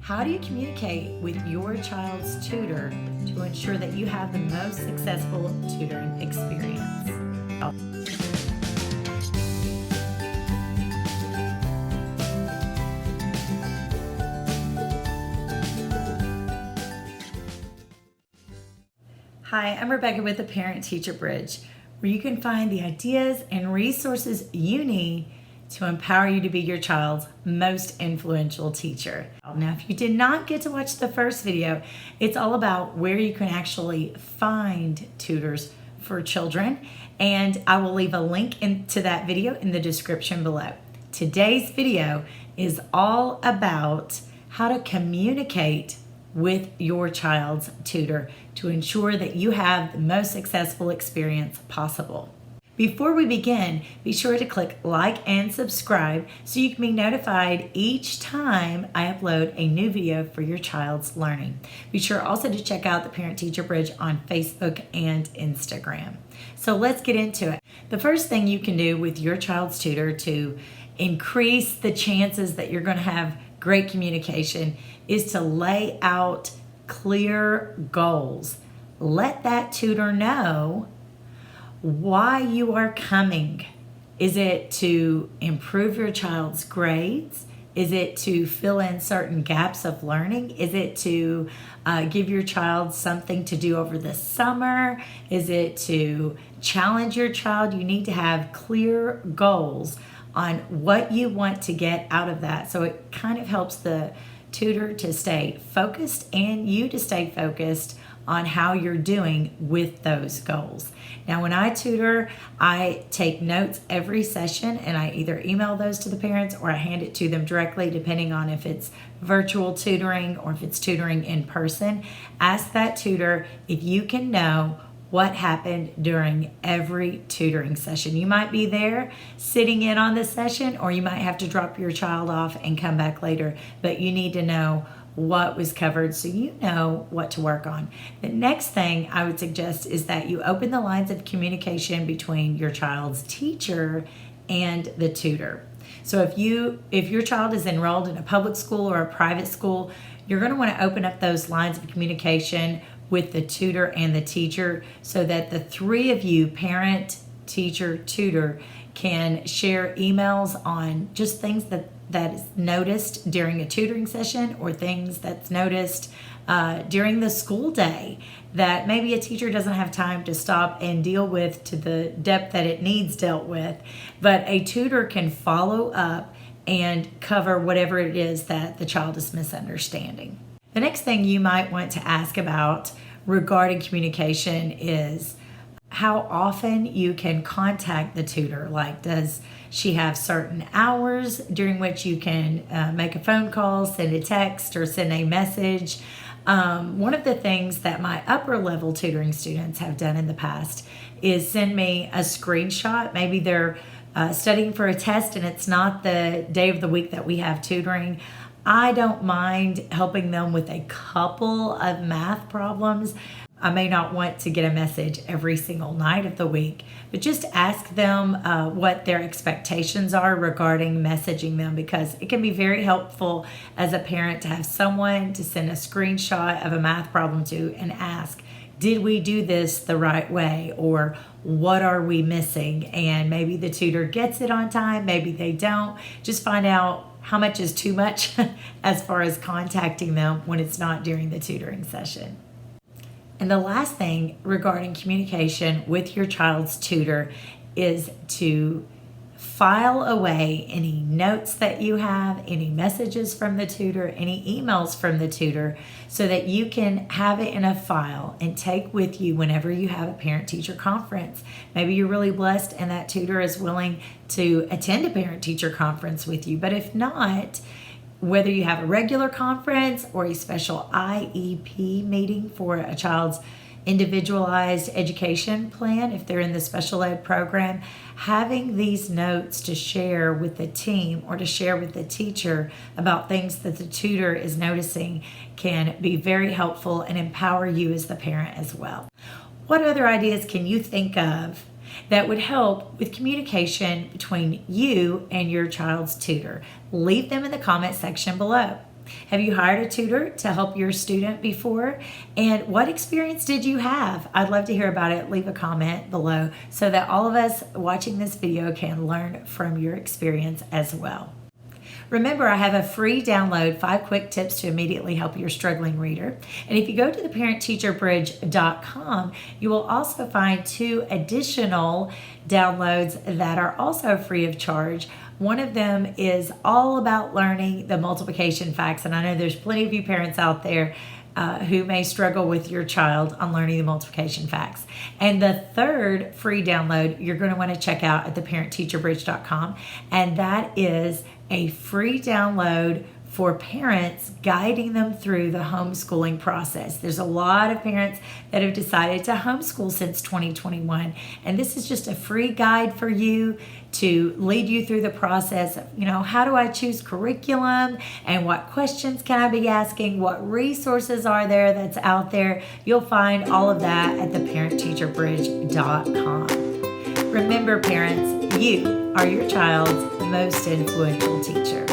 How do you communicate with your child's tutor to ensure that you have the most successful tutoring experience? Hi, I'm Rebecca with the Parent Teacher Bridge, where you can find the ideas and resources you need to empower you to be your child's most influential teacher. Now, if you did not get to watch the first video, it's all about where you can actually find tutors for children, and I will leave a link to that video in the description below. Today's video is all about how to communicate with your child's tutor to ensure that you have the most successful experience possible. Before we begin, be sure to click like and subscribe so you can be notified each time I upload a new video for your child's learning. Be sure also to check out the Parent Teacher Bridge on Facebook and Instagram. So let's get into it. The first thing you can do with your child's tutor to increase the chances that you're going to have great communication is to lay out clear goals. Let that tutor know why you are coming. Is it to improve your child's grades? Is it to fill in certain gaps of learning? Is it to give your child something to do over the summer? Is it to challenge your child? You need to have clear goals on what you want to get out of that. So it kind of helps the tutor to stay focused and you to stay focused on how you're doing with those goals. Now, when I tutor, I take notes every session and I either email those to the parents or I hand it to them directly, depending on if it's virtual tutoring or if it's tutoring in person. Ask that tutor if you can know what happened during every tutoring session. You might be there sitting in on the session, or you might have to drop your child off and come back later, but you need to know what was covered so you know what to work on. The next thing I would suggest is that you open the lines of communication between your child's teacher and the tutor. So if your child is enrolled in a public school or a private school, you're going to want to open up those lines of communication with the tutor and the teacher so that the three of you, parent, teacher, tutor, can share emails on just things that is noticed during a tutoring session or things that's noticed during the school day that maybe a teacher doesn't have time to stop and deal with to the depth that it needs dealt with, but a tutor can follow up and cover whatever it is that the child is misunderstanding. The next thing you might want to ask about regarding communication is how often you can contact the tutor. Like, does she have certain hours during which you can make a phone call, send a text, or send a message? One of the things that my upper level tutoring students have done in the past is send me a screenshot. Maybe they're studying for a test and it's not the day of the week that we have tutoring. I don't mind helping them with a couple of math problems. I may not want to get a message every single night of the week, but just ask them what their expectations are regarding messaging them, because it can be very helpful as a parent to have someone to send a screenshot of a math problem to and ask, did we do this the right way, or what are we missing? And maybe the tutor gets it on time, maybe they don't. Just find out how much is too much as far as contacting them when it's not during the tutoring session. And the last thing regarding communication with your child's tutor is to file away any notes that you have, any messages from the tutor, any emails from the tutor, so that you can have it in a file and take with you whenever you have a parent-teacher conference. Maybe you're really blessed and that tutor is willing to attend a parent-teacher conference with you. But if not, whether you have a regular conference or a special IEP meeting for a child's individualized education plan, if they're in the special ed program, having these notes to share with the team or to share with the teacher about things that the tutor is noticing can be very helpful and empower you as the parent as well. What other ideas can you think of that would help with communication between you and your child's tutor? Leave them in the comment section below. Have you hired a tutor to help your student before? And what experience did you have? I'd love to hear about it. Leave a comment below so that all of us watching this video can learn from your experience as well. Remember, I have a free download, 5 quick tips to immediately help your struggling reader. And if you go to theparentteacherbridge.com, you will also find 2 additional downloads that are also free of charge. One of them is all about learning the multiplication facts. And I know there's plenty of you parents out there who may struggle with your child on learning the multiplication facts. And the third free download you're going to want to check out at theparentteacherbridge.com, and that is a free download for parents guiding them through the homeschooling process. There's a lot of parents that have decided to homeschool since 2021, and this is just a free guide for you to lead you through the process of, how do I choose curriculum and what questions can I be asking, what resources are there that's out there. You'll find all of that at theparentteacherbridge.com. Remember, parents, you are your child's most influential teacher.